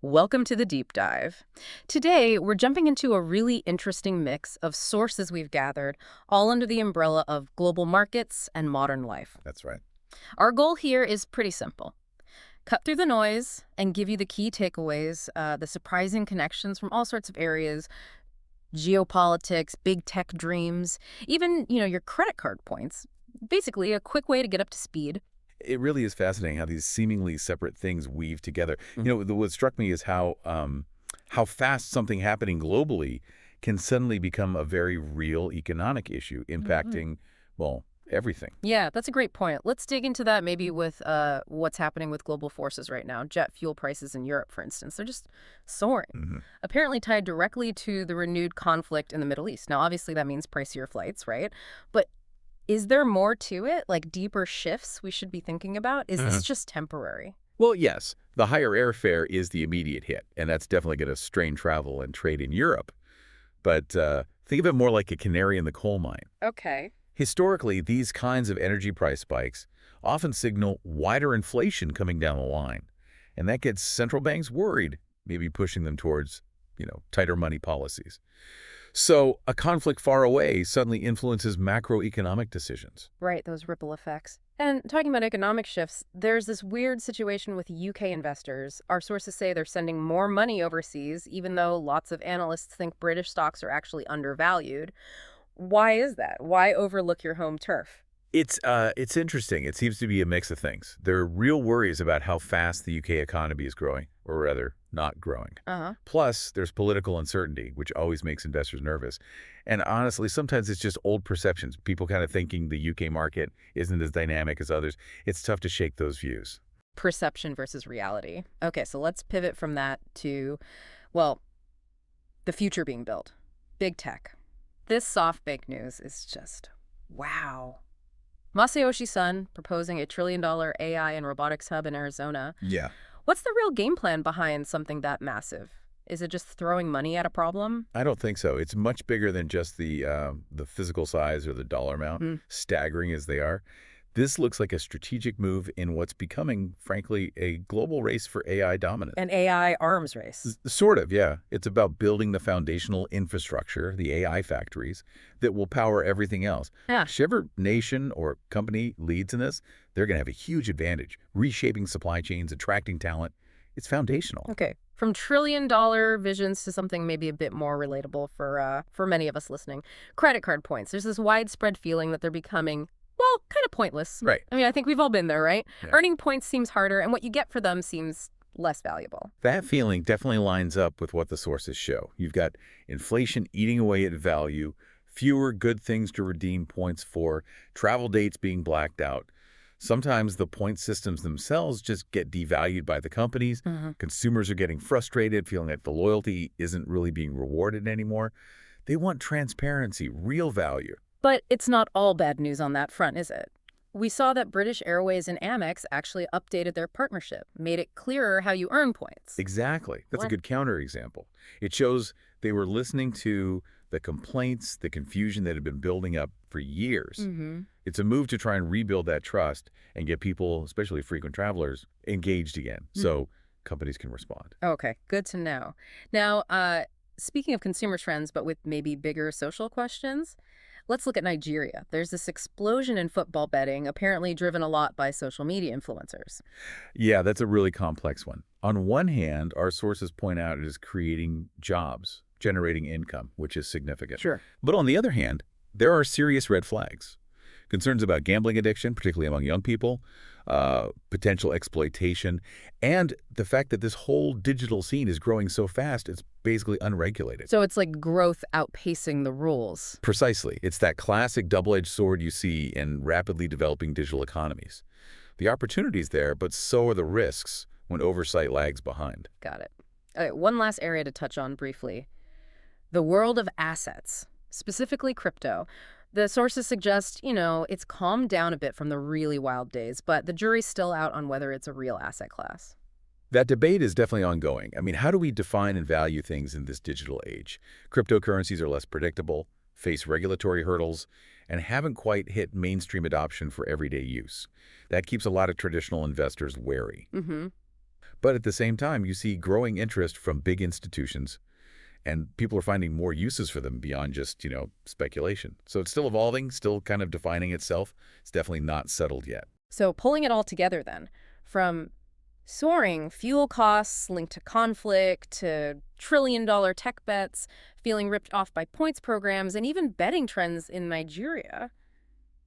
Welcome to the deep dive. Today, we're jumping into a really interesting mix of sources we've gathered, all under the umbrella of global markets and modern life. That's right. Our goal here is pretty simple. Cut through the noise and give you the key takeaways, the surprising connections from all sorts of areas, geopolitics, big tech dreams, even, your credit card points. Basically, a quick way to get up to speed. It really is fascinating how these seemingly separate things weave together. What struck me is how fast something happening globally can suddenly become a very real economic issue, impacting, well, everything. Yeah, that's a great point. Let's dig into that maybe with what's happening with global forces right now. Jet fuel prices in Europe, for instance, they're just soaring, apparently tied directly to the renewed conflict in the Middle East. Now, obviously, that means pricier flights, right? But is there more to it, like deeper shifts we should be thinking about? Is this just temporary? Well, yes, the higher airfare is the immediate hit, and that's definitely going to strain travel and trade in Europe. But think of it more like a canary in the coal mine. Okay. Historically, these kinds of energy price spikes often signal wider inflation coming down the line, and that gets central banks worried, maybe pushing them towards, tighter money policies. So a conflict far away suddenly influences macroeconomic decisions. Right, those ripple effects. And talking about economic shifts, there's this weird situation with UK investors. Our sources say they're sending more money overseas, even though lots of analysts think British stocks are actually undervalued. Why is that? Why overlook your home turf? It's interesting. It seems to be a mix of things. There are real worries about how fast the UK economy is growing, or rather, not growing. Uh-huh. Plus, there's political uncertainty, which always makes investors nervous. And honestly, sometimes it's just old perceptions. People kind of thinking the UK market isn't as dynamic as others. It's tough to shake those views. Perception versus reality. Okay, so let's pivot from that to, well, the future being built. Big tech. This SoftBank news is just wow. Masayoshi Son proposing a $1 trillion AI and robotics hub in Arizona. Yeah. What's the real game plan behind something that massive? Is it just throwing money at a problem? I don't think so. It's much bigger than just the physical size or the dollar amount, staggering as they are. This looks like a strategic move in what's becoming, frankly, a global race for AI dominance. An AI arms race. Sort of, yeah. It's about building the foundational infrastructure, the AI factories, that will power everything else. Yeah. Whichever nation or company leads in this, they're going to have a huge advantage, reshaping supply chains, attracting talent. It's foundational. Okay. From trillion-dollar visions to something maybe a bit more relatable for many of us listening. Credit card points. There's this widespread feeling that they're becoming, well, kind of pointless. Right. I mean, I think we've all been there, right? Yeah. Earning points seems harder, and what you get for them seems less valuable. That feeling definitely lines up with what the sources show. You've got inflation eating away at value, fewer good things to redeem points for, travel dates being blacked out. Sometimes the point systems themselves just get devalued by the companies. Consumers are getting frustrated, feeling that the loyalty isn't really being rewarded anymore. They want transparency, real value. But it's not all bad news on that front, is it? We saw that British Airways and Amex actually updated their partnership, made it clearer how you earn points. Exactly. That's a What? good counterexample. It shows they were listening to the complaints, the confusion that had been building up for years. It's a move to try and rebuild that trust and get people, especially frequent travelers, engaged again so companies can respond. Okay, good to know. Now, speaking of consumer trends, but with maybe bigger social questions, let's look at Nigeria. There's this explosion in football betting, apparently driven a lot by social media influencers. Yeah, that's a really complex one. On one hand, our sources point out it is creating jobs, generating income, which is significant. Sure. But on the other hand, there are serious red flags. Concerns about gambling addiction, particularly among young people, potential exploitation, and the fact that this whole digital scene is growing so fast, it's basically unregulated. So it's like growth outpacing the rules. Precisely. It's that classic double-edged sword you see in rapidly developing digital economies. The opportunity's there, but so are the risks when oversight lags behind. Got it. Okay, one last area to touch on briefly. The world of assets, specifically crypto. The sources suggest, it's calmed down a bit from the really wild days, but the jury's still out on whether it's a real asset class. That debate is definitely ongoing. I mean, how do we define and value things in this digital age? Cryptocurrencies are less predictable, face regulatory hurdles, and haven't quite hit mainstream adoption for everyday use. That keeps a lot of traditional investors wary. But at the same time, you see growing interest from big institutions, and people are finding more uses for them beyond just, speculation. So it's still evolving, still kind of defining itself. It's definitely not settled yet. So pulling it all together then, from soaring fuel costs linked to conflict to trillion-dollar tech bets, feeling ripped off by points programs, and even betting trends in Nigeria.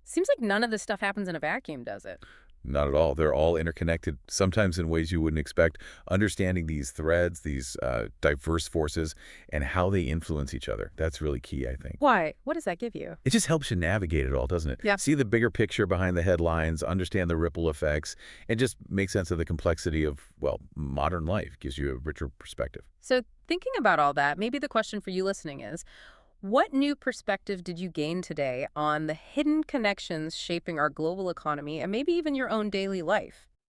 Seems like none of this stuff happens in a vacuum, does it? Not at all. They're all interconnected, sometimes in ways you wouldn't expect. Understanding these threads, these diverse forces, and how they influence each other, that's really key, I think. Why? What does that give you? It just helps you navigate it all, doesn't it? Yeah. See the bigger picture behind the headlines, understand the ripple effects, and just make sense of the complexity of, well, modern life. Gives you a richer perspective. So thinking about all that, maybe the question for you listening is, what new perspective did you gain today on the hidden connections shaping our global economy and maybe even your own daily life?